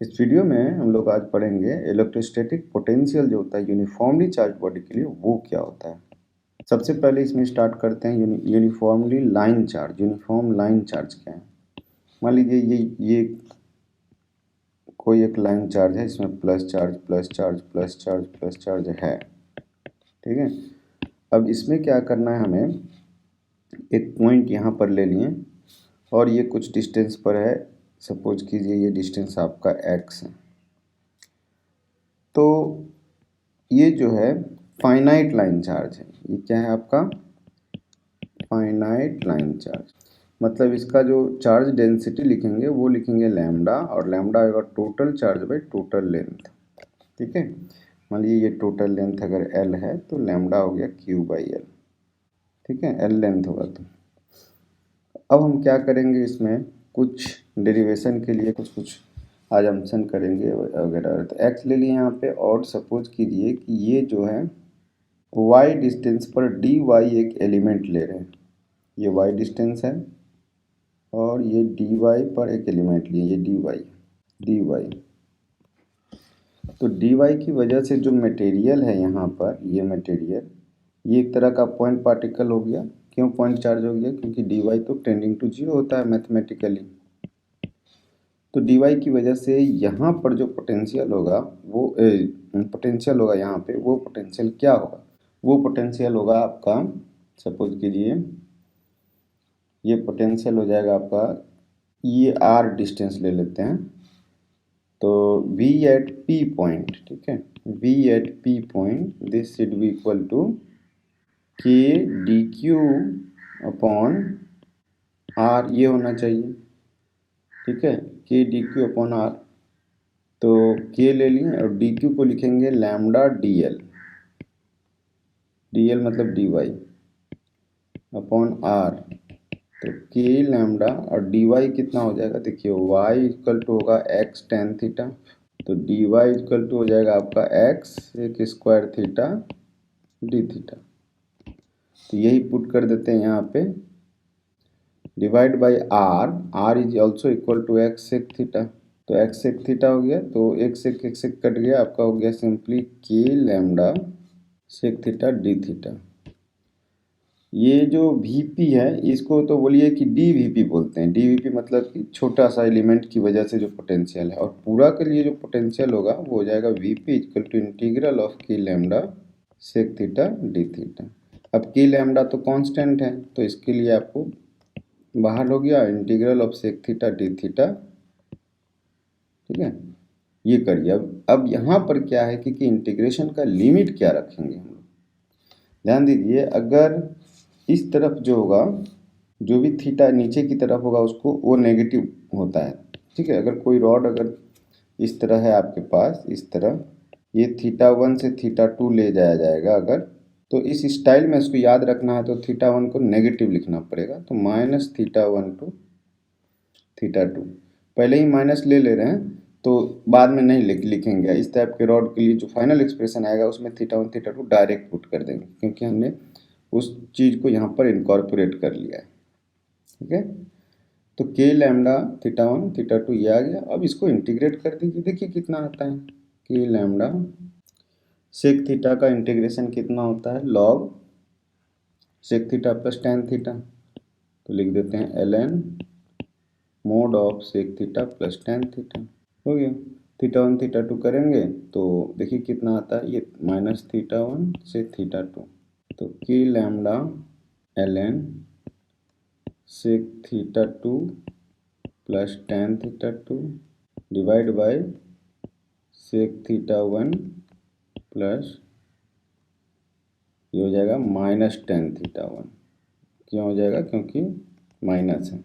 इस वीडियो में हम लोग आज पढ़ेंगे इलेक्ट्रोस्टैटिक पोटेंशियल जो होता है यूनिफॉर्मली चार्ज बॉडी के लिए वो क्या होता है। सबसे पहले इसमें स्टार्ट करते हैं uniformly line charge. Uniform line charge क्या है? मान लीजिए ये कोई एक लाइन चार्ज है, इसमें plus charge plus charge plus charge plus charge है, ठीक है। अब इसमें क्या करना है, हमें एक पॉइंट यहाँ पर ले लिए और ये कुछ डिस्टेंस पर है। सपोज कीजिए ये डिस्टेंस आपका x है। तो ये जो है फाइनाइट लाइन चार्ज है। ये क्या है आपका? Finite line charge. मतलब इसका जो चार्ज डेंसिटी लिखेंगे वो लिखेंगे लैम्डा, और लैम्डा आएगा total charge by total length, ठीक है। मान लीजिए ये टोटल लेंथ अगर l है तो लैम्डा हो गया q/l, ठीक है। l लेंथ होगा। तो अब हम क्या करेंगे, इसमें कुछ डेरिवेशन के लिए कुछ अजम्पशन करेंगे वगैरह। तो x ले लिए यहाँ पे, और सपोज कीजिए कि ये जो है y डिस्टेंस पर dy एक एलिमेंट ले रहे हैं। ये y डिस्टेंस है और ये dy पर एक एलिमेंट लिए, ये dy। तो dy की वजह से जो मटेरियल है यहाँ पर, ये मटेरियल ये एक तरह का पॉइंट पार्टिकल हो गया। क्यों पॉइंट चार्ज हो गया? क्योंकि dy तो टेंडिंग टू 0 होता है मैथमेटिकली। तो dy की वजह से यहाँ पर जो पोटेंशियल होगा वो यहाँ पे, वो पोटेंशियल क्या होगा? वो पोटेंशियल होगा आपका, सपोज कीजिए ये पोटेंशियल हो जाएगा आपका, ये r डिस्टेंस ले लेते हैं, तो v एट p पॉइंट, ठीक है। v at p point this should be equal to k dq upon r, ये होना चाहिए, ठीक है। k dq अपॉन r, तो k ले लिए और dq को लिखेंगे लैम्डा dl, dl मतलब dy अपॉन r। तो k लैम्डा और dy कितना हो जाएगा? देखिए y इक्वल टू होगा x tan थीटा, तो dy इक्वल टू हो जाएगा आपका x एक स्क्वायर थीटा d थीटा। तो यही पुट कर देते हैं यहाँ पे, divide by r is also equal to x sec theta. तो x सेक थीटा हो गया, तो x सेक कट गया, आपका हो गया simply k lambda sec theta d theta. ये जो Vp है इसको तो बोलिए कि dVp बोलते हैं। dVp मतलब कि छोटा सा एलिमेंट की वजह से जो पोटेंशियल है, और पूरा के लिए जो पोटेंशियल होगा वो हो जाएगा Vp equal to integral of k lambda sec theta d theta. अब k लैम्डा तो कांस्टेंट है, तो इसके लिए आपको बाहर हो गया integral of sec theta d theta, ठीक है। ये करिए। अब यहाँ पर क्या है कि इंटीग्रेशन का लिमिट क्या रखेंगे हम लोग, ध्यान दीजिए। अगर इस तरफ जो होगा, जो भी थीटा नीचे की तरफ होगा उसको, वो नेगेटिव होता है, ठीक है। अगर कोई रॉड अगर इस तरह है आपके पास, इस तरह ये θ1 से θ2 ले जाया जाएगा अगर, तो इस स्टाइल में इसको याद रखना है तो θ1 को नेगेटिव लिखना पड़ेगा। तो माइनस θ1 टू θ2, पहले ही माइनस ले रहे हैं तो बाद में नहीं लिखेंगे। इस टाइप के रॉड के लिए जो फाइनल एक्सप्रेशन आएगा उसमें θ1 θ2 डायरेक्ट पुट कर देंगे, क्योंकि हमने उस चीज़ को यहाँ पर इनकॉर्पोरेट कर लिया है, ठीक है। तो k लैम्डा θ1 θ2 ये आ गया। अब इसको इंटीग्रेट कर दीजिए, देखिए कितना आता है। k लैम्डा सेक थीटा का इंटीग्रेशन कितना होता है? Log sec theta plus tan theta, तो लिख देते हैं ln mod of sec theta plus tan theta. हो गया। θ1 θ2 करेंगे तो देखिए कितना आता है, ये माइनस θ1 से θ2, तो k lambda ln sec θ2 plus tan θ2 divide by sec θ1 plus ये हो जाएगा माइनस tan θ1। क्यों हो जाएगा? क्योंकि माइनस है,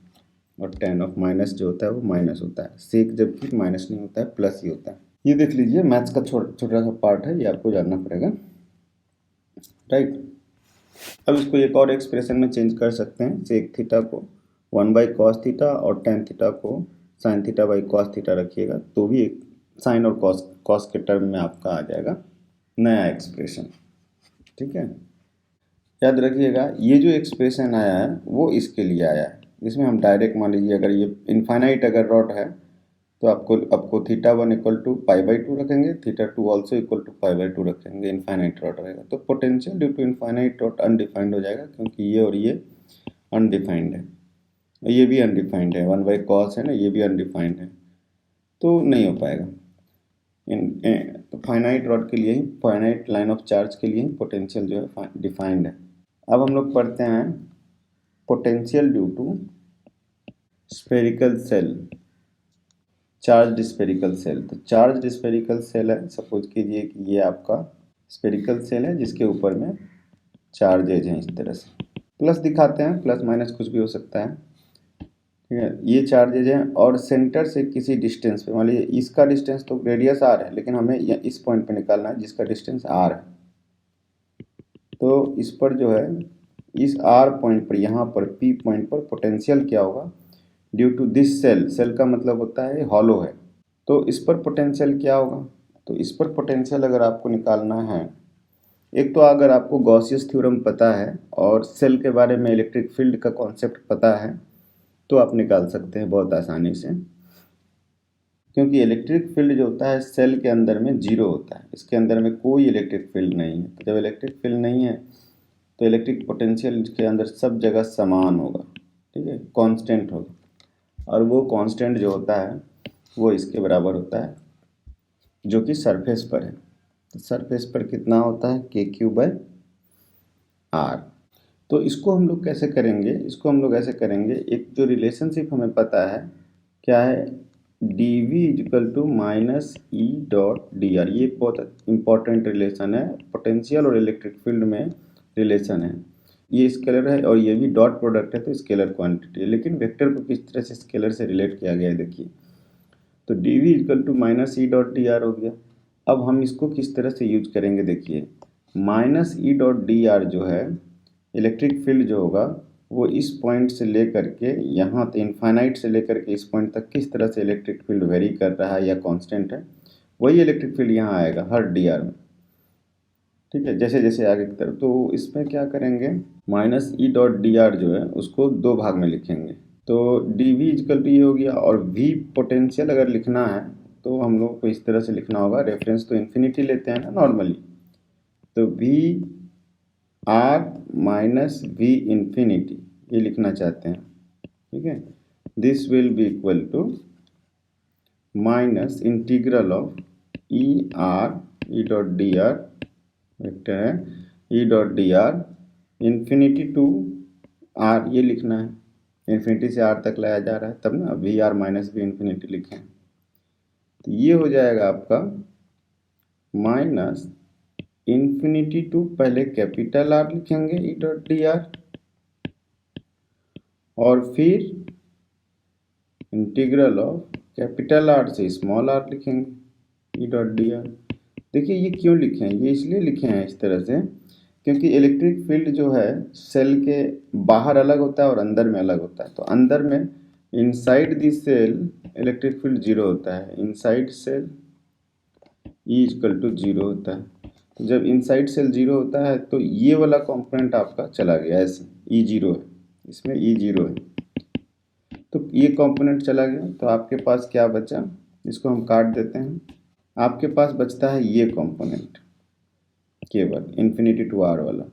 और tan ऑफ माइनस जो होता है वो माइनस होता है। सेक जबकि माइनस नहीं होता है, प्लस ही होता है। ये देख लीजिए, मैथ्स का छोटा सा पार्ट है, ये आपको जानना पड़ेगा, राइट। अब इसको एक और एक्सप्रेशन में चेंज कर सकते हैं। सेक थीटा को 1/cos थीटा और tan थीटा को sin θ/cos थीटा रखिएगा, तो भी एक साइन और कॉस के टर्म में आपका आ जाएगा नया एक्सप्रेशन, ठीक है। याद रखिएगा, ये जो एक्सप्रेशन आया है वो इसके लिए आया है। इसमें हम डायरेक्ट मान लीजिए, अगर ये इनफाइनाइट अगर रॉड है तो आपको θ1 इक्वल टू π/2 रखेंगे, θ2 ऑल्सो इक्वल टू π/2 रखेंगे, इनफाइनाइट रॉड रहेगा। तो potential due to infinite rod undefined हो जाएगा, क्योंकि ये और ये अनडिफाइंड है, ये भी अनडिफाइंड है, 1/cos है ना, ये भी अनडिफाइंड है, तो नहीं हो पाएगा। तो फाइनाइट रॉड के लिए ही, फाइनाइट लाइन ऑफ चार्ज के लिए ही पोटेंशियल जो है डिफाइंड है। अब हम लोग पढ़ते हैं potential due to spherical shell, charge spherical shell. तो चार्ज स्फेरिकल सेल है, सपोज कीजिए कि ये आपका स्फेरिकल सेल है जिसके ऊपर में चार्जेज हैं, इस तरह से प्लस दिखाते हैं, प्लस माइनस कुछ भी हो सकता है, ठीक है। ये चार्जेज हैं और सेंटर से किसी डिस्टेंस पे, मान लीजिए इसका डिस्टेंस तो रेडियस आर है, लेकिन हमें इस पॉइंट पे निकालना है जिसका डिस्टेंस आर है। तो इस पर जो है, इस आर पॉइंट पर, यहाँ पर पी पॉइंट पर पोटेंशियल क्या होगा due to this shell, shell का मतलब होता है हॉलो है, तो इस पर पोटेंशियल क्या होगा। तो इस पर पोटेंशियल अगर आपको निकालना है, एक तो अगर आपको गॉसियस थ्योरम पता है और सेल के बारे में इलेक्ट्रिक फील्ड का कॉन्सेप्ट पता है, तो आप निकाल सकते हैं बहुत आसानी से, क्योंकि इलेक्ट्रिक फील्ड जो होता है सेल के अंदर में जीरो होता है, इसके अंदर में कोई इलेक्ट्रिक फील्ड नहीं है। तो जब इलेक्ट्रिक फील्ड नहीं है तो इलेक्ट्रिक पोटेंशियल के अंदर सब जगह समान होगा, ठीक है, कांस्टेंट होगा, और वो कांस्टेंट जो होता है वो इसके बराबर होता है, जो कि सरफेस पर है। तो सरफेस पर कितना होता है, KQ/R। तो इसको हम लोग कैसे करेंगे, इसको हम लोग ऐसे करेंगे, एक जो रिलेशनशिप हमें पता है क्या है, dV इक्वल टू -E.dr। ये एक बहुत इंपॉर्टेंट रिलेशन है, पोटेंशियल और इलेक्ट्रिक फील्ड में रिलेशन है। ये स्केलर है और ये भी डॉट प्रोडक्ट है, तो स्केलर क्वांटिटी है, लेकिन वेक्टर को किस तरह से स्केलर से रिलेट किया गया है देखिए। तो dV इक्वल टू -E.dr हो गया। अब हम इसको किस तरह से यूज करेंगे देखिए, -E.dr जो है इलेक्ट्रिक फील्ड जो होगा वो इस पॉइंट से लेकर के यहाँ तक, इनफाइनाइट से लेकर के इस पॉइंट तक किस तरह से इलेक्ट्रिक फील्ड वेरी कर रहा है या कांस्टेंट है, वही इलेक्ट्रिक फील्ड यहाँ आएगा हर dr में, ठीक है, जैसे जैसे आगे की तरफ। तो इसमें क्या करेंगे, -E.dr जो है उसको दो भाग में लिखेंगे। तो dV इक्वल टू ये हो गया, और V पोटेंशियल अगर लिखना है तो हम लोग को इस तरह से लिखना होगा, रेफरेंस तो इन्फिनिटी लेते हैं ना नॉर्मली, तो VR माइनस V इन्फिनिटी ये लिखना चाहते हैं, ठीक है। This will be equal to minus integral of E.dr vector है, E.dr इन्फिनिटी टू R, ये लिखना है, इन्फिनिटी से R तक लाया जा रहा है, तब ना VR माइनस V इन्फिनिटी लिखें। तो ये हो जाएगा आपका माइनस इन्फिनिटी टू, पहले कैपिटल R लिखेंगे E.dr, और फिर इंटीग्रल ऑफ कैपिटल R से स्मॉल r लिखेंगे E.dr। देखिए ये क्यों लिखे हैं, ये इसलिए लिखे हैं इस तरह से क्योंकि इलेक्ट्रिक फील्ड जो है सेल के बाहर अलग होता है और अंदर में अलग होता है। तो अंदर में inside this shell electric field zero होता है, inside shell E equal to zero होता है। तो जब इनसाइड सेल जीरो होता है तो ये वाला कंपोनेंट आपका चला गया, ऐसे E जीरो है, इसमें E जीरो है, तो ये कंपोनेंट चला गया। तो आपके पास क्या बचा, इसको हम काट देते हैं, आपके पास बचता है ये कंपोनेंट केवल इन्फिनिटी टू R वाला।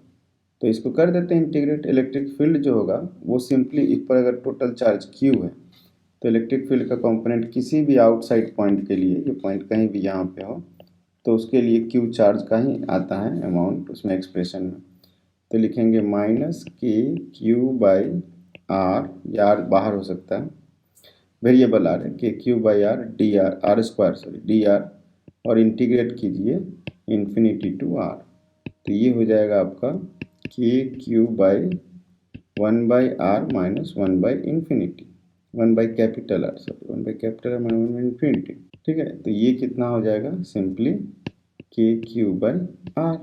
तो इसको कर देते हैं इंटीग्रेट। इलेक्ट्रिक फील्ड जो होगा वो सिंपली इस पर अगर टोटल चार्ज Q है तो इलेक्ट्रिक फील्ड का कंपोनेंट किसी भी आउटसाइड पॉइंट के लिए, ये पॉइंट कहीं भी यहाँ पे हो, तो उसके लिए Q चार्ज का ही आता है अमाउंट उसमें एक्सप्रेशन में। तो लिखेंगे -KQ/R, या R बाहर हो सकता है, वेरिएबल R है, KQ/R dr, और इंटीग्रेट कीजिए इन्फिनिटी टू R। तो ये हो जाएगा आपका KQ/1/R minus infinity, capital R, sorry capital R minus infinity, ठीक है। तो ये कितना हो जाएगा, सिंपली KQ/R।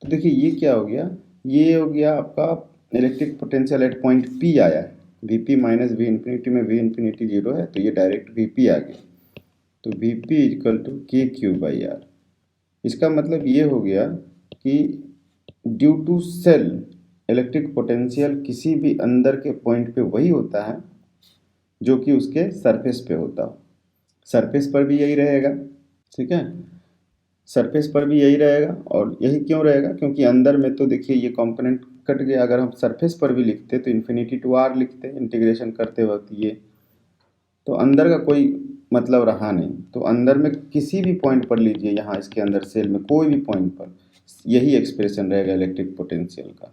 तो देखिए ये क्या हो गया, ये हो गया आपका electric potential at point P आया है, Vp माइनस V इन्फिनिटी में V इन्फिनिटी जीरो है, तो ये डायरेक्ट Vp आ गया। तो Vp इक्वल टू KQ/R। इसका मतलब ये हो गया कि due to shell electric potential किसी भी अंदर के पॉइंट पे वही होता है जो कि उसके सरफेस पे होता हो। सरफेस पर भी यही रहेगा, ठीक है, सरफेस पर भी यही रहेगा। और यही क्यों रहेगा, क्योंकि अंदर में तो देखिए ये कंपोनेंट कट गया। अगर हम सरफेस पर भी लिखते तो इन्फिनिटी टू आर लिखते इंटीग्रेशन करते वक्त, ये तो अंदर का कोई मतलब रहा नहीं। तो अंदर में किसी भी पॉइंट पर लीजिए, यहाँ इसके अंदर सेल में कोई भी पॉइंट पर यही एक्सप्रेशन रहेगा इलेक्ट्रिक पोटेंशियल का।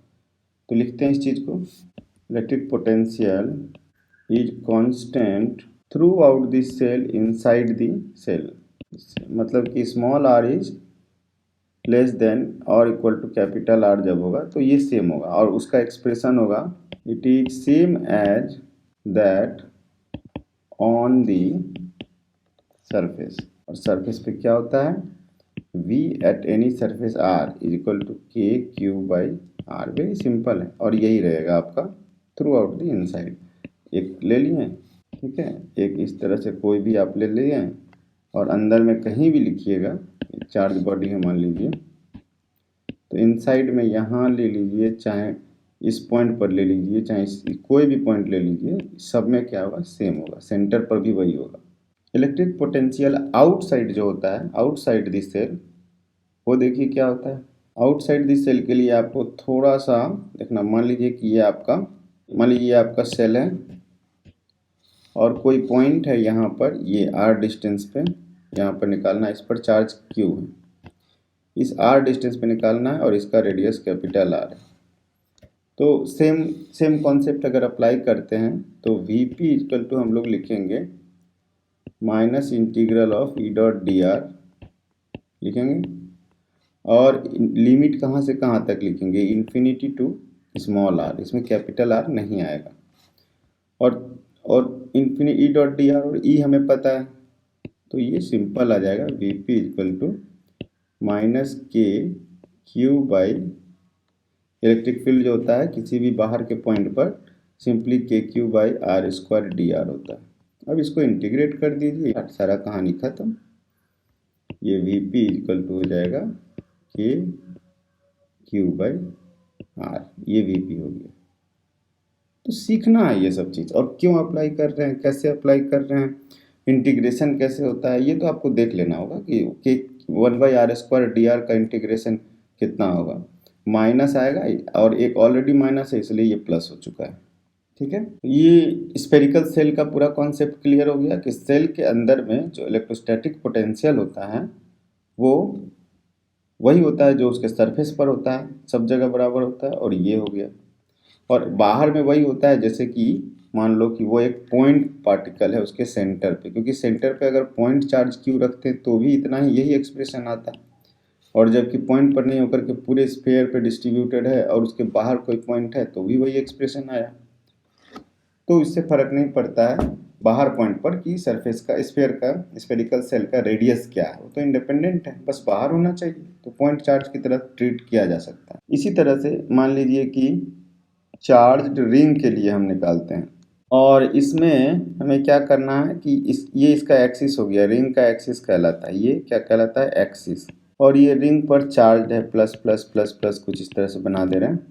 तो लिखते हैं इस चीज़ को, electric potential is constant throughout the shell inside the shell. मतलब कि small r is less than और इक्वल टू कैपिटल आर जब होगा तो ये सेम होगा, और उसका एक्सप्रेशन होगा it is same as that on the surface. और सरफेस पे क्या होता है, v at any surface r is equal to K Q by R. Very simple है, और यही रहेगा आपका थ्रू आउट दी इनसाइड। एक ले लिए, ठीक है, एक इस तरह से कोई भी आप ले लिए, और अंदर में कहीं भी लिखिएगा, चार्ज बॉडी है मान लीजिए, तो इनसाइड में यहाँ ले लीजिए, चाहे इस पॉइंट पर ले लीजिए, चाहे कोई भी पॉइंट ले लीजिए, सब में क्या होगा, सेम होगा। सेंटर पर भी वही होगा। इलेक्ट्रिक पोटेंशियल आउटसाइड जो होता है, आउटसाइड दिस सेल, वो देखिए क्या होता है। आउटसाइड दिस सेल के लिए आपको थोड़ा सा देखना। मान लीजिए कि ये आपका सेल है, और कोई पॉइंट है यहाँ पर, ये r डिस्टेंस पे यहाँ पर निकालना है। इस पर चार्ज q है, इस r डिस्टेंस पे निकालना है, और इसका रेडियस कैपिटल R है। तो सेम कॉन्सेप्ट अगर अप्लाई करते हैं तो Vp इक्वल टू हम लोग लिखेंगे minus integral of E dot D R लिखेंगे, और लिमिट कहाँ से कहाँ तक लिखेंगे, इन्फिनिटी टू स्मॉल r, इसमें कैपिटल R नहीं आएगा। और इन्फिनिटी ई डॉट डी आर और ई हमें पता है, तो ये सिंपल आ जाएगा V P equal to minus k Q by, electric field जो होता है किसी भी बाहर के पॉइंट पर simply k Q by r square d r होता है। अब इसको इंटीग्रेट कर दीजिए, सारा कहानी खत्म। ये वी पी इक्वल टू हो जाएगा के क्यू बाई आर, ये वी पी हो गया। तो सीखना है ये सब चीज़, और क्यों अप्लाई कर रहे हैं, कैसे अप्लाई कर रहे हैं, इंटीग्रेशन कैसे होता है, ये तो आपको देख लेना होगा कि 1/r² dr का इंटीग्रेशन कितना होगा। माइनस आएगा, और एक ऑलरेडी माइनस है इसलिए ये प्लस हो चुका है, ठीक है। ये स्फेरिकल सेल का पूरा कॉन्सेप्ट क्लियर हो गया कि सेल के अंदर में जो इलेक्ट्रोस्टैटिक पोटेंशियल होता है वो वही होता है जो उसके सरफेस पर होता है, सब जगह बराबर होता है, और ये हो गया। और बाहर में वही होता है, जैसे कि मान लो कि वो एक पॉइंट पार्टिकल है उसके सेंटर पे, क्योंकि सेंटर पे अगर पॉइंट चार्ज क्यों रखते हैं तो भी इतना ही यही एक्सप्रेशन आता है। और जबकि पॉइंट पर नहीं होकर के पूरे स्फीयर पे डिस्ट्रीब्यूटेड है और उसके बाहर कोई पॉइंट है तो भी वही एक्सप्रेशन आया। तो इससे फर्क नहीं पड़ता है बाहर पॉइंट पर कि सरफेस का स्फीयर का स्फेरिकल सेल का रेडियस क्या है, वो तो इंडिपेंडेंट है, बस बाहर होना चाहिए, तो पॉइंट चार्ज की तरह ट्रीट किया जा सकता है। इसी तरह से मान लीजिए कि चार्ज्ड रिंग के लिए हम निकालते हैं, और इसमें हमें क्या करना है कि ये इसका एक्सिस हो गया, रिंग का एक्सिस कहलाता है, ये क्या कहलाता है, एक्सिस। और ये रिंग पर चार्ज है, प्लस प्लस प्लस प्लस कुछ इस तरह से बना दे रहे हैं।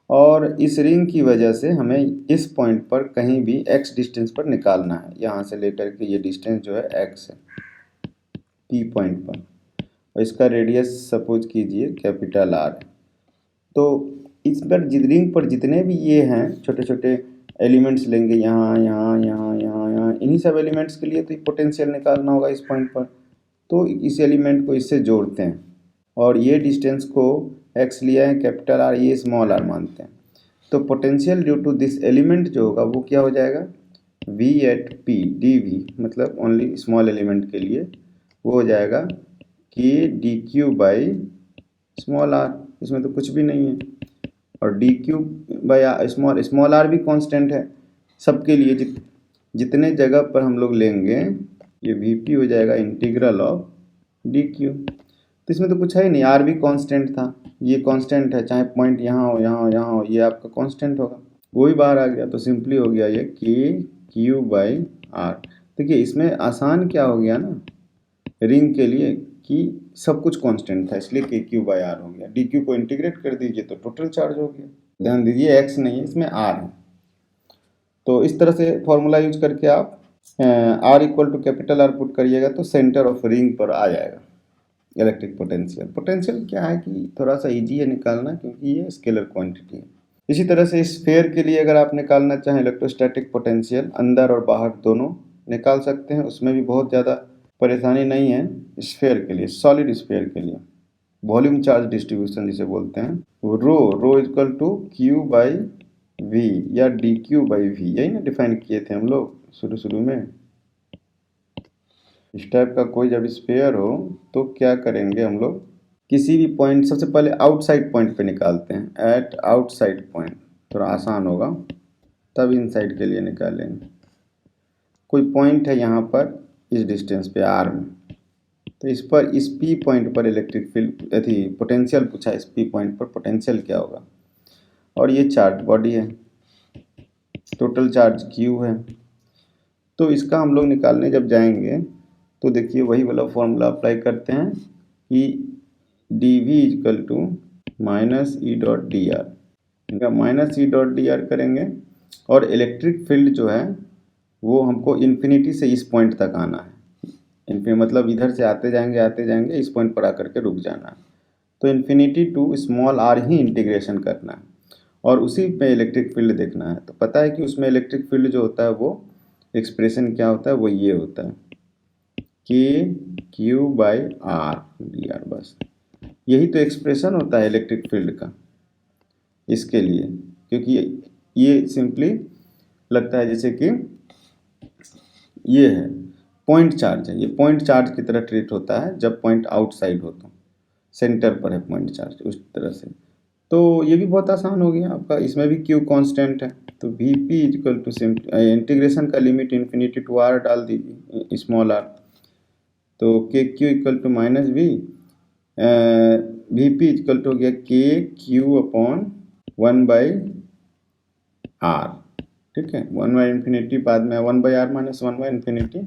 और इस रिंग की वजह से हमें इस पॉइंट पर कहीं भी x डिस्टेंस पर निकालना है, यहाँ से लेकर के ये डिस्टेंस जो है x है P पॉइंट पर, और इसका रेडियस सपोज कीजिए कैपिटल R है। तो इस पर रिंग पर जितने भी ये हैं छोटे छोटे एलिमेंट्स लेंगे, यहाँ यहाँ यहाँ यहाँ यहाँ, इन्हीं सब एलिमेंट्स के लिए तो पोटेंशियल निकालना होगा इस पॉइंट पर। तो इस एलिमेंट को इससे जोड़ते हैं, और ये डिस्टेंस को x लिया है कैपिटल R, ये स्मॉल r मानते हैं। तो potential due to this element जो होगा वो क्या हो जाएगा, v एट p dv, मतलब ओनली स्मॉल एलिमेंट के लिए वो हो जाएगा k dq by small r, इसमें तो कुछ भी नहीं है। और dq बाई स्मॉल r भी कांस्टेंट है सबके लिए, जितने जगह पर हम लोग लेंगे ये vp हो जाएगा इंटीग्रल ऑफ dq। तो इसमें तो कुछ है ही नहीं, r भी कांस्टेंट था, ये कांस्टेंट है, चाहे पॉइंट यहाँ हो यहाँ हो यहाँ हो, ये आपका कांस्टेंट होगा, वो ही बाहर आ गया। तो सिंपली हो गया ये के क्यू बाई आर। देखिए इसमें आसान क्या हो गया ना रिंग के लिए कि सब कुछ कांस्टेंट था, इसलिए के क्यू बाई आर हो गया। डी क्यू को इंटीग्रेट कर दीजिए तो टोटल चार्ज हो गया। ध्यान दीजिए एक्स नहीं है, इसमें आर है। तो इस तरह से फॉर्मूला यूज करके आप r equal to capital r put करिएगा तो सेंटर ऑफ रिंग पर आ जाएगा इलेक्ट्रिक पोटेंशियल। पोटेंशियल क्या है कि थोड़ा सा इजी है निकालना क्योंकि ये स्केलर क्वांटिटी है। इसी तरह से स्फेयर के लिए अगर आप निकालना चाहें इलेक्ट्रोस्टैटिक पोटेंशियल अंदर और बाहर दोनों निकाल सकते हैं, उसमें भी बहुत ज़्यादा परेशानी नहीं है। स्फेयर के लिए, सॉलिड स्फेयर के लिए वॉल्यूम चार्ज डिस्ट्रीब्यूशन जिसे बोलते हैं, rho equal to Q by V या डी क्यू बाई वी, यही ना डिफाइन किए थे हम लोग शुरू में। इस टाइप का कोई जब स्फेयर हो तो क्या करेंगे हम लोग, किसी भी पॉइंट, सबसे पहले आउटसाइड पॉइंट पे निकालते हैं, एट आउटसाइड पॉइंट, थोड़ा आसान होगा, तब इनसाइड के लिए निकालेंगे। कोई पॉइंट है यहाँ पर इस डिस्टेंस पे आर में, तो इस पर, इस पी पॉइंट पर इलेक्ट्रिक फील्ड थी, पोटेंशियल पूछा, इस पी पॉइंट पर पोटेंशियल क्या होगा। और ये चार्ज बॉडी है, टोटल चार्ज क्यू है। तो इसका हम लोग निकालने जब जाएंगे तो देखिए वही वाला फॉर्मूला अप्लाई करते हैं कि D V equal to minus E dot D R, इनका minus E dot D R करेंगे और इलेक्ट्रिक फील्ड जो है वो हमको इन्फिनिटी से इस पॉइंट तक आना है। मतलब इधर से आते जाएंगे इस पॉइंट पर आकर के रुक जाना है। तो इन्फिनिटी टू स्मॉल आर ही इंटीग्रेशन करना है और उसी पे इलेक्ट्रिक फील्ड देखना है। तो पता है कि उसमें इलेक्ट्रिक फील्ड जो होता है वो एक्सप्रेशन क्या होता है, वो ये होता है के Q by R D R, बस यही तो एक्सप्रेशन होता है इलेक्ट्रिक फील्ड का इसके लिए। क्योंकि ये सिंपली लगता है जैसे कि ये है पॉइंट चार्ज है, ये पॉइंट चार्ज की तरह ट्रीट होता है जब पॉइंट आउटसाइड हो तो सेंटर पर है पॉइंट चार्ज, उस तरह से। तो ये भी बहुत आसान हो गया आपका, इसमें भी क्यू कांस्टेंट है। तो V P equal to integration का लिमिट इन्फिनिटी टू आर डाल दीजिए, स्मॉल आर, तो k q equal to minus V, V P equal to हो गया के क्यू अपॉन 1/r, ठीक है, 1/इन्फिनिटी, बाद में 1/r माइनस 1/इन्फिनिटी,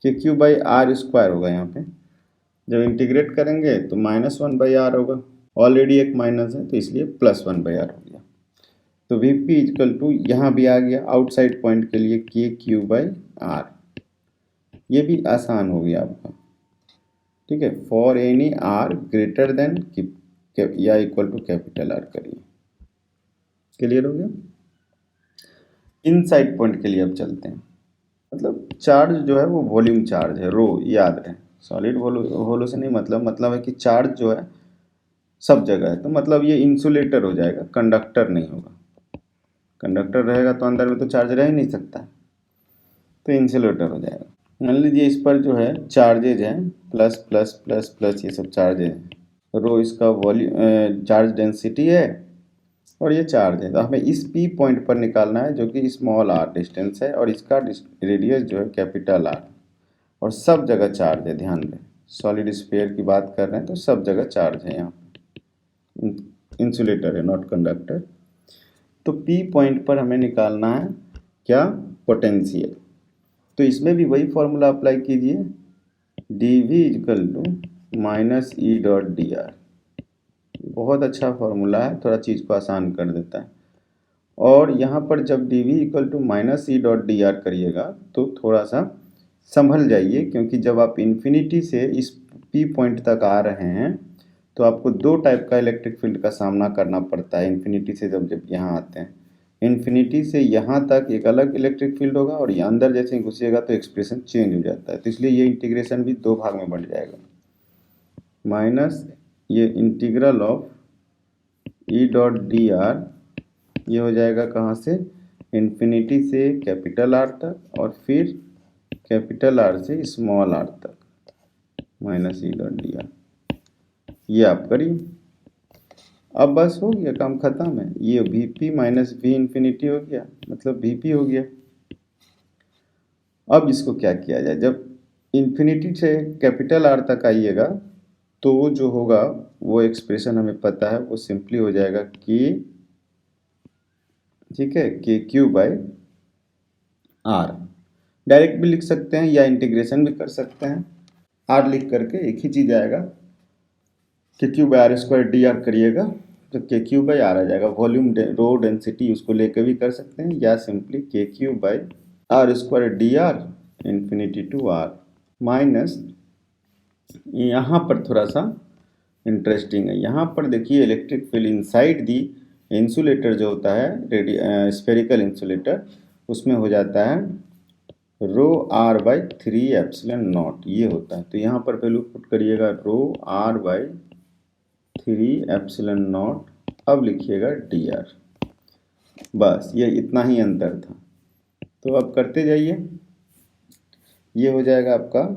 के क्यू बाई आर स्क्वायर होगा। यहाँ पे जब इंटीग्रेट करेंगे तो -1/r होगा, ऑलरेडी एक माइनस है तो इसलिए +1/r हो गया। तो वी पी इजकल टू यहाँ भी आ गया आउटसाइड पॉइंट के लिए के क्यू बाई आर, ये भी आसान हो गया आपका, ठीक है। For any r greater than या इक्वल टू कैपिटल आर करिए, क्लियर हो गया। इनसाइड पॉइंट के लिए अब चलते हैं। मतलब चार्ज जो है वो वॉल्यूम चार्ज है, रो, याद रहे, सॉलिड होलो से नहीं, मतलब है कि चार्ज जो है सब जगह है। तो मतलब ये इंसुलेटर हो जाएगा, कंडक्टर नहीं होगा। कंडक्टर रहेगा तो अंदर में तो चार्ज रह ही नहीं सकता, तो इंसुलेटर हो जाएगा। मान लीजिए इस पर जो है चार्जेज हैं प्लस प्लस प्लस प्लस, ये सब चार्जेज हैं, रो इसका वॉल्यूम चार्ज डेंसिटी है और ये चार्ज है। तो हमें इस पी पॉइंट पर निकालना है जो कि स्मॉल आर डिस्टेंस है और इसका रेडियस जो है कैपिटल आर, और सब जगह चार्ज है। ध्यान दें सॉलिड स्फीयर की बात कर रहे हैं तो सब जगह चार्ज है, यहाँ इंसुलेटर है नॉट कंडक्टर। तो पी पॉइंट पर हमें निकालना है क्या, पोटेंशियल। तो इसमें भी वही फॉर्मूला अप्लाई कीजिए, d V equal to minus E dot D r, बहुत अच्छा फॉर्मूला है, थोड़ा चीज़ को आसान कर देता है। और यहाँ पर जब d V equal to minus E dot D r करिएगा तो थोड़ा सा संभल जाइए, क्योंकि जब आप इन्फिनिटी से इस पी पॉइंट तक आ रहे हैं तो आपको दो टाइप का इलेक्ट्रिक फील्ड का सामना करना पड़ता है। इन्फिनिटी से जब यहाँ आते हैं, इन्फिनिटी से यहाँ तक एक अलग इलेक्ट्रिक फील्ड होगा और ये अंदर जैसे ही घुसिएगा तो एक्सप्रेशन चेंज हो जाता है। तो इसलिए ये इंटीग्रेशन भी दो भाग में बढ़ जाएगा, माइनस ये integral of E dot D R, ये हो जाएगा कहाँ से, इन्फिनिटी से कैपिटल आर तक और फिर कैपिटल आर से स्मॉल आर तक, minus E dot D R, ये आप करिए। अब बस हो गया, काम खत्म है। ये V P minus we infinity हो गया, मतलब वी पी हो गया। अब इसको क्या किया जाए, जब इन्फिनिटी से कैपिटल आर तक आइएगा तो जो होगा वो एक्सप्रेशन हमें पता है, वो सिंपली हो जाएगा कि, ठीक है, के क्यू बाई आर, डायरेक्ट भी लिख सकते हैं या इंटीग्रेशन भी कर सकते हैं। आर लिख करके एक ही चीज़ आएगा, k Q by r square d r करिएगा तो के क्यू बाई आर आ जाएगा। वॉल्यूम रो डेंसिटी उसको लेकर भी कर सकते हैं या simply k Q by r square d r infinity to r minus, यहाँ पर थोड़ा सा इंटरेस्टिंग है, यहाँ पर देखिए electric field inside the insulator जो होता है स्फेरिकल इंसुलेटर, उसमें हो जाता है rho r by 3 epsilon naught, ये होता है। तो यहाँ पर वैल्यू पुट करिएगा rho r by 3 epsilon naught, अब लिखिएगा डी आर। बस ये इतना ही अंतर था। तो अब करते जाइए, ये हो जाएगा आपका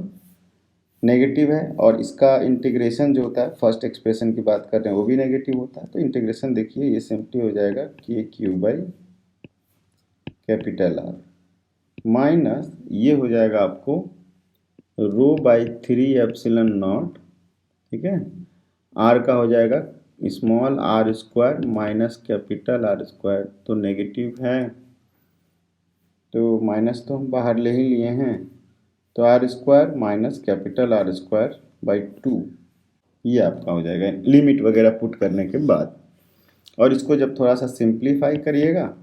नेगेटिव है, और इसका इंटीग्रेशन जो होता है, फर्स्ट एक्सप्रेशन की बात कर रहे हैं वो भी नेगेटिव होता है। तो इंटीग्रेशन देखिए ये सिंपली हो जाएगा के Q by capital are minus ये हो जाएगा आपको रो बाई 3 एप्सिलॉन नॉट, ठीक है, आर का हो जाएगा small r square minus capital r square, तो नेगेटिव है तो माइनस तो हम बाहर ले ही लिए हैं, तो r square minus capital r square by 2, ये आपका हो जाएगा लिमिट वगैरह पुट करने के बाद। और इसको जब थोड़ा सा सिंप्लीफाई करिएगा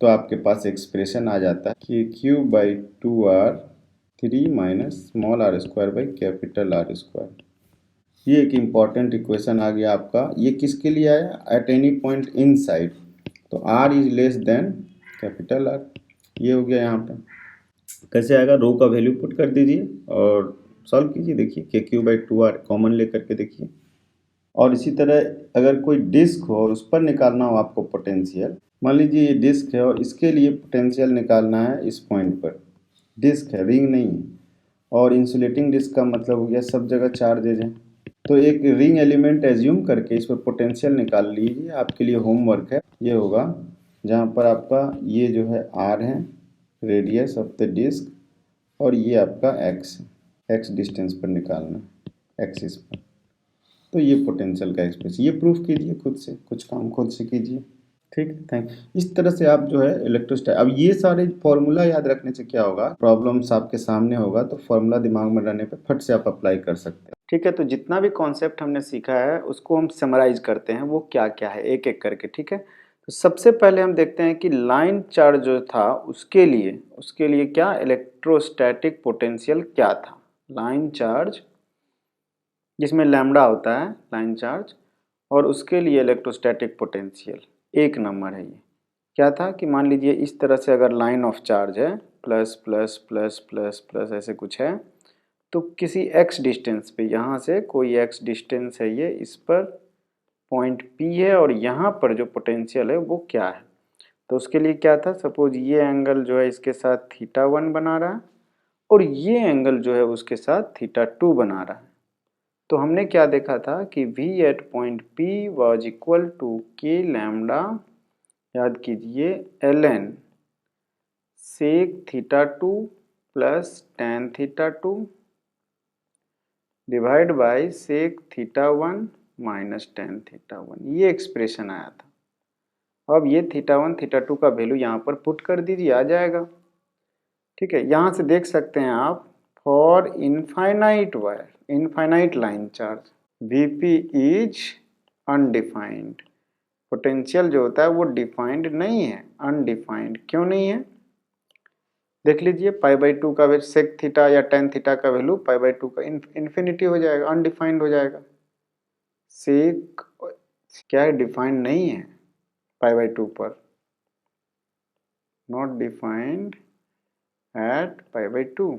तो आपके पास एक्सप्रेशन आ जाता है कि q by 2r 3 minus small r square by capital r square. ये एक इम्पॉर्टेंट इक्वेशन आ गया आपका। ये किसके लिए आया? At any point in side, तो r is less then capital R, ये हो गया यहाँ पे। कैसे आएगा? रो का वैल्यू पुट कर दीजिए और सॉल्व कीजिए। देखिए के क्यू बाई 2r कॉमन लेकर के देखिए। और इसी तरह अगर कोई डिस्क हो और उस पर निकालना हो आपको पोटेंशियल, मान लीजिए ये डिस्क है और इसके लिए पोटेंशियल निकालना है इस पॉइंट पर, डिस्क है, रिंग नहीं है, और इंसुलेटिंग डिस्क का मतलब हो गया सब जगह चार्जेज है। तो एक रिंग एलिमेंट एज्यूम करके इस पर पोटेंशियल निकाल लीजिए। आपके लिए होमवर्क है, ये होगा जहाँ पर आपका ये जो है आर है, रेडियस ऑफ द डिस्क, और ये आपका एक्स है, एक्स डिस्टेंस पर निकालना है, एक्सिस पर। तो ये पोटेंशियल का एक्सप्रेशन, ये प्रूफ कीजिए खुद से, कुछ काम खुद से कीजिए। ठीक है, थैंक। इस तरह से आप जो है इलेक्ट्रोस्टैटिक, अब ये सारे फॉर्मूला याद रखने से क्या होगा, प्रॉब्लम्स आपके सामने होगा तो फॉर्मूला दिमाग में रहने पे फट से आप अप्लाई कर सकते हैं। ठीक है, तो जितना भी कॉन्सेप्ट हमने सीखा है उसको हम समराइज करते हैं, वो क्या क्या है एक एक करके। ठीक है, तो सबसे पहले हम देखते हैं कि लाइन चार्ज जो था उसके लिए क्या इलेक्ट्रोस्टैटिक पोटेंशियल क्या था। लाइन चार्ज जिसमें लैम्डा होता है लाइन चार्ज, और उसके लिए इलेक्ट्रोस्टैटिक पोटेंशियल 1 नंबर है। ये क्या था कि मान लीजिए इस तरह से अगर लाइन ऑफ चार्ज है plus plus plus plus plus ऐसे कुछ है, तो किसी x डिस्टेंस पे, यहाँ से कोई x डिस्टेंस है ये, इस पर पॉइंट P है और यहाँ पर जो पोटेंशियल है वो क्या है। तो उसके लिए क्या था, सपोज ये एंगल जो है इसके साथ θ1 बना रहा है और ये एंगल जो है उसके साथ θ2 बना रहा है। तो हमने क्या देखा था कि V at point P was equal to K lambda, याद कीजिए, ln sec θ2 plus tan θ2 divide by sec θ1 minus tan θ1, ये एक्सप्रेशन आया था। अब ये θ1 θ2 का वैल्यू यहाँ पर पुट कर दीजिए, आ जाएगा। ठीक है, यहाँ से देख सकते हैं आप, for infinite wire, infinite line charge Vp is undefined. Potential जो होता है वो डिफाइंड नहीं है, अनडिफाइंड। क्यों नहीं है? देख लीजिए, π/2 का वैल्यू सेक थीटा या टेन थीटा का वैल्यू π/2 का इन्फिनिटी हो जाएगा, अनडिफाइंड हो जाएगा। सेक क्या है, डिफाइंड नहीं है π/2 पर, नॉट डिफाइंड एट π/2।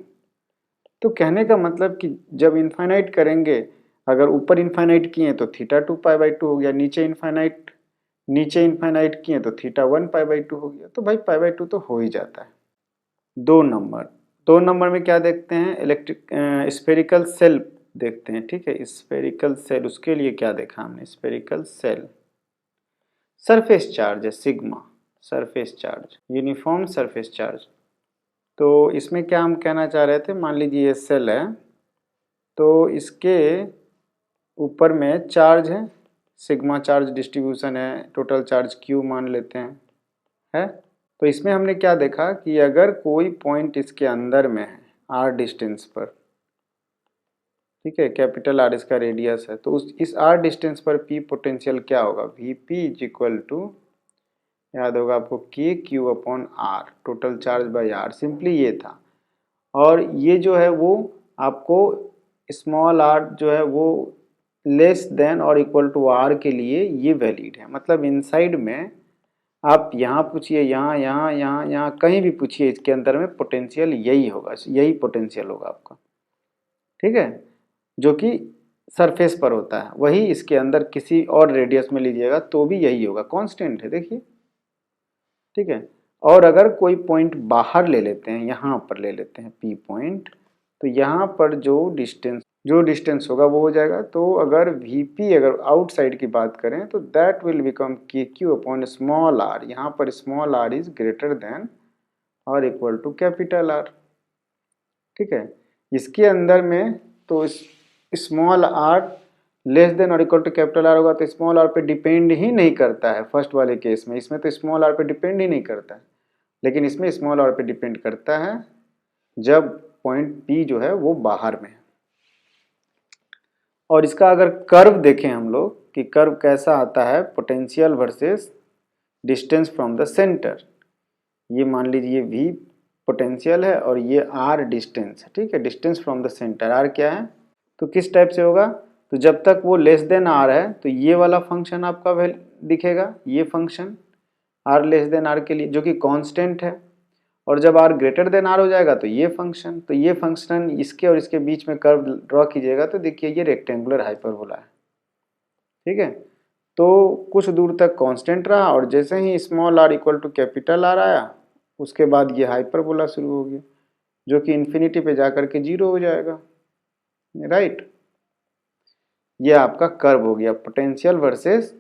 तो कहने का मतलब कि जब इनफाइनाइट करेंगे, अगर ऊपर इनफाइनाइट किए तो θ2 π/2 हो गया, नीचे इनफाइनाइट किए तो θ1 π/2 हो गया। तो भाई π/2 तो हो ही जाता है। 2 नंबर में क्या देखते हैं, इलेक्ट्रिक स्फेरिकल सेल देखते हैं। ठीक है, स्फेरिकल सेल, उसके लिए क्या देखा हमने, स्फेरिकल सेल सरफेस चार्ज है sigma, surface charge, uniform surface charge. तो इसमें क्या हम कहना चाह रहे थे, मान लीजिए ये सेल है तो इसके ऊपर में चार्ज है, सिग्मा चार्ज डिस्ट्रीब्यूशन है, टोटल चार्ज Q मान लेते हैं, है। तो इसमें हमने क्या देखा कि अगर कोई पॉइंट इसके अंदर में है r डिस्टेंस पर, ठीक है, कैपिटल R इसका रेडियस है, तो इस r डिस्टेंस पर P पोटेंशियल क्या होगा, Vp इज इक्वल टू, याद होगा आपको, KQ upon R, total charge by R, simply ये था। और ये जो है वो आपको स्मॉल आर जो है वो लेस देन और इक्वल टू आर के लिए ये वैलिड है। मतलब इनसाइड में आप यहाँ पूछिए, यहाँ यहाँ यहाँ यहाँ कहीं भी पूछिए, इसके अंदर में पोटेंशियल यही होगा, यही पोटेंशियल होगा आपका, ठीक है, जो कि सरफेस पर होता है। वही इसके अंदर किसी और रेडियस में लीजिएगा तो भी यही होगा, कांस्टेंट है देखिए, ठीक है। और अगर कोई पॉइंट बाहर ले लेते हैं, यहाँ पर ले लेते हैं P पॉइंट, तो यहाँ पर जो डिस्टेंस होगा वो हो जाएगा। तो अगर VP अगर आउटसाइड की बात करें तो that will become KQ upon small r। यहाँ पर small r is greater than और इक्वल टू कैपिटल R, ठीक है। इसके अंदर में तो स्मॉल r लेस देन और इक्वल टू कैपिटल R होगा, तो स्मॉल r पे डिपेंड ही नहीं करता है फर्स्ट वाले केस में। इसमें तो स्मॉल r पे डिपेंड ही नहीं करता है, लेकिन इसमें स्मॉल r पे डिपेंड करता है जब पॉइंट P जो है वो बाहर में है। और इसका अगर कर्व देखें हम लोग कि कर्व कैसा आता है, potential versus distance from the centre. ये मान लीजिए V पोटेंशियल है और ये R डिस्टेंस है, ठीक है, distance from the centre. R क्या है, तो किस टाइप से होगा, तो जब तक वो लेस देन R है तो ये वाला फंक्शन आपका दिखेगा, ये function R less than R के लिए जो कि कांस्टेंट है। और जब R ग्रेटर देन R हो जाएगा तो ये फंक्शन इसके और इसके बीच में कर्व ड्रॉ कीजिएगा तो देखिए ये रेक्टेंगुलर हाइपरबोला है, ठीक है। तो कुछ दूर तक कांस्टेंट रहा और जैसे ही small r equal to capital R आया उसके बाद ये हाइपरबोला शुरू हो गया, जो कि इन्फिनिटी पे जाकर के 0 हो जाएगा, राइट। ये आपका कर्व हो गया potential versus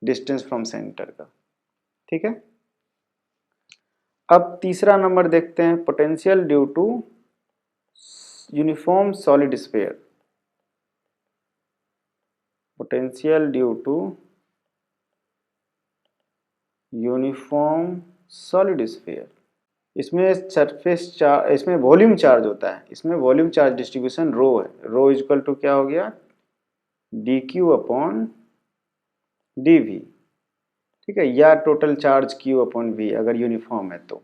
distance from centre का, ठीक है। अब तीसरा नंबर देखते हैं, potential due to uniform solid sphere. Potential due to uniform solid sphere. इसमें सरफेस चार्ज, इसमें वॉल्यूम चार्ज होता है, इसमें वॉल्यूम चार्ज डिस्ट्रीब्यूशन रो है। रो इक्वल टू क्या हो गया, dq अपॉन dv, ठीक है, या total charge q upon v अगर यूनिफॉर्म है तो,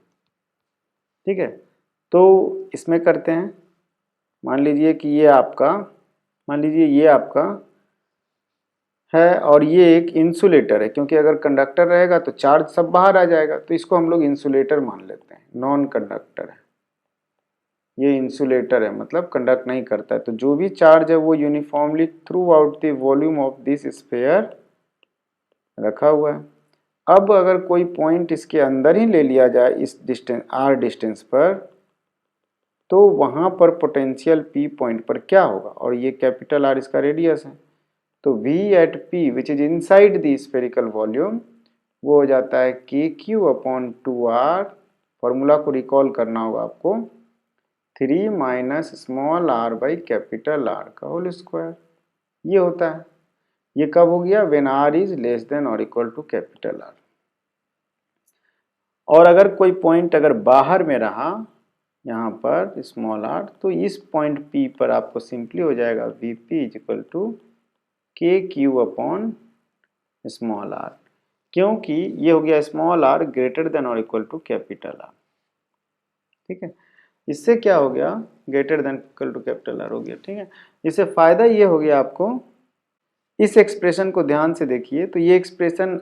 ठीक है। तो इसमें करते हैं, मान लीजिए कि ये आपका है और ये एक इंसुलेटर है, क्योंकि अगर कंडक्टर रहेगा तो चार्ज सब बाहर आ जाएगा, तो इसको हम लोग इंसुलेटर मान लेते हैं, नॉन कंडक्टर है। ये इंसुलेटर है मतलब कंडक्ट नहीं करता है, तो जो भी चार्ज है वो uniformly through out the volume of this sphere रखा हुआ है। अब अगर कोई पॉइंट इसके अंदर ही ले लिया जाए इस डिस्टेंस r डिस्टेंस पर, तो वहां पर पोटेंशियल P पॉइंट पर क्या होगा, और ये कैपिटल R इसका रेडियस है, तो V at P which is inside the spherical volume वो हो जाता है KQ अपॉन 2R। फॉर्मूला को रिकॉल करना होगा आपको, 3 minus small r by capital R का होल स्क्वायर, ये होता है। ये कब हो गया, when r is less than और इक्वल टू कैपिटल R। और अगर कोई पॉइंट अगर बाहर में रहा यहाँ पर स्मॉल r, तो इस पॉइंट P पर आपको सिंपली हो जाएगा VP is equal to KQ upon small r, क्योंकि ये हो गया स्मॉल r ग्रेटर देन और इक्वल टू कैपिटल R, ठीक है। इससे क्या हो गया, greater than equal to capital R हो गया, ठीक है। इससे फायदा ये हो गया आपको, इस एक्सप्रेशन को ध्यान से देखिए, तो ये एक्सप्रेशन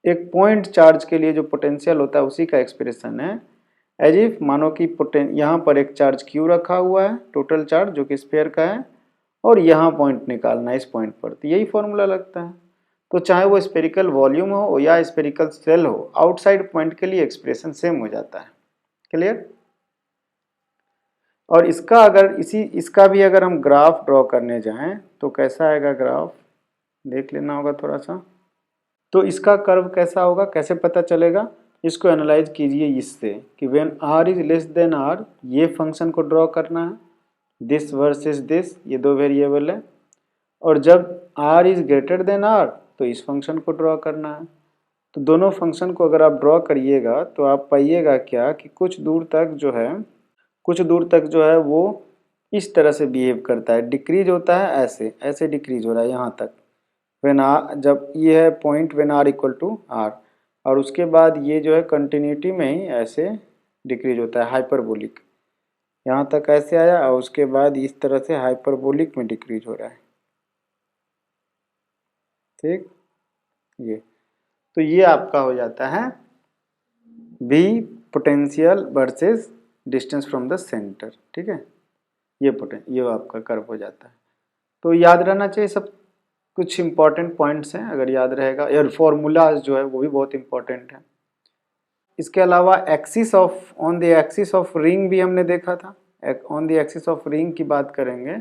एक पॉइंट चार्ज के लिए जो पोटेंशियल होता है उसी का एक्सप्रेशन है। एज इफ मानो कि यहाँ पर एक चार्ज Q रखा हुआ है, टोटल चार्ज जो कि स्फीयर का है, और यहाँ पॉइंट निकालना है इस पॉइंट पर, तो यही फॉर्मूला लगता है। तो चाहे वो स्फेरिकल वॉल्यूम हो या स्फेरिकल सेल हो, आउटसाइड पॉइंट के लिए एक्सप्रेशन सेम हो जाता है, क्लियर। और इसका अगर इसका भी अगर हम ग्राफ ड्रॉ करने जाएं तो कैसा आएगा, ग्राफ देख लेना होगा थोड़ा सा। तो इसका कर्व कैसा होगा, कैसे पता चलेगा, इसको एनालाइज कीजिए इससे कि when r is less then r, ये फंक्शन को ड्रॉ करना है, दिस वर्सेस दिस, ये दो वेरिएबल है। और जब r is greater than r तो इस फंक्शन को ड्रॉ करना है। तो दोनों फंक्शन को अगर आप ड्रॉ करिएगा तो आप पाइएगा क्या कि कुछ दूर तक जो है वो इस तरह से बिहेव करता है, डिक्रीज होता है, ऐसे डिक्रीज हो रहा है यहाँ तक, व्हेन r, जब ये है point when r equal to r, और उसके बाद ये जो है कंटिन्यूटी में ही ऐसे डिक्रीज होता है, हाइपरबोलिक, यहाँ तक ऐसे आया और उसके बाद इस तरह से हाइपरबोलिक में डिक्रीज हो रहा है। ठीक, ये तो ये आपका हो जाता है V potential versus distance from the centre. ठीक है, ये आपका कर्व हो जाता है। तो याद रहना चाहिए सब कुछ इंपॉर्टेंट पॉइंट्स हैं, अगर याद रहेगा। और फॉर्मूलाज जो है वो भी बहुत इंपॉर्टेंट है। इसके अलावा axis of on the axis of ring भी हमने देखा था। On the axis of ring की बात करेंगे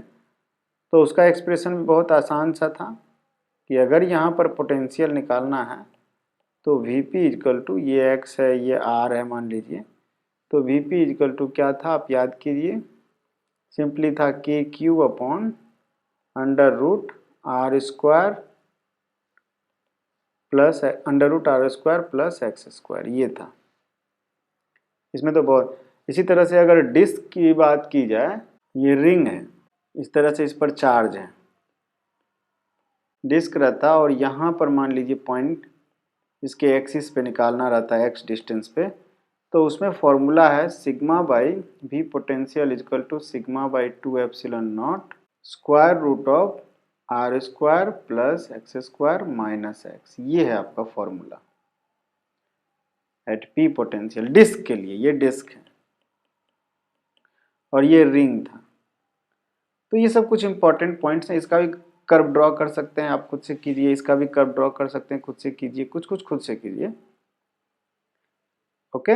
तो उसका एक्सप्रेशन भी बहुत आसान सा था कि अगर यहाँ पर पोटेंशियल निकालना है तो वी पी इजकल टू, ये एक्स है ये आर है मान लीजिए, तो वी पी इजकल टू क्या था आप याद कीजिए, सिंपली था k q upon under root r square plus under root r square plus x square, ये था। इसमें तो बहुत, इसी तरह से अगर डिस्क की बात की जाए, ये रिंग है, इस तरह से इस पर चार्ज है, डिस्क रहता और यहाँ पर मान लीजिए पॉइंट इसके एक्सिस पे निकालना रहता है एक्स डिस्टेंस पे, तो उसमें फॉर्मूला है sigma by V potential equal to sigma by 2 epsilon naught square root of r square plus x square minus x. ये है आपका formula at P potential disc के लिए। ये डिस्क है और ये रिंग था। तो ये सब कुछ इंपॉर्टेंट पॉइंट्स हैं। इसका भी कर्व ड्रॉ कर सकते हैं आप खुद से कीजिए, इसका भी कर्व ड्रॉ कर सकते हैं खुद से कीजिए, कुछ कुछ खुद से कीजिए। ओके।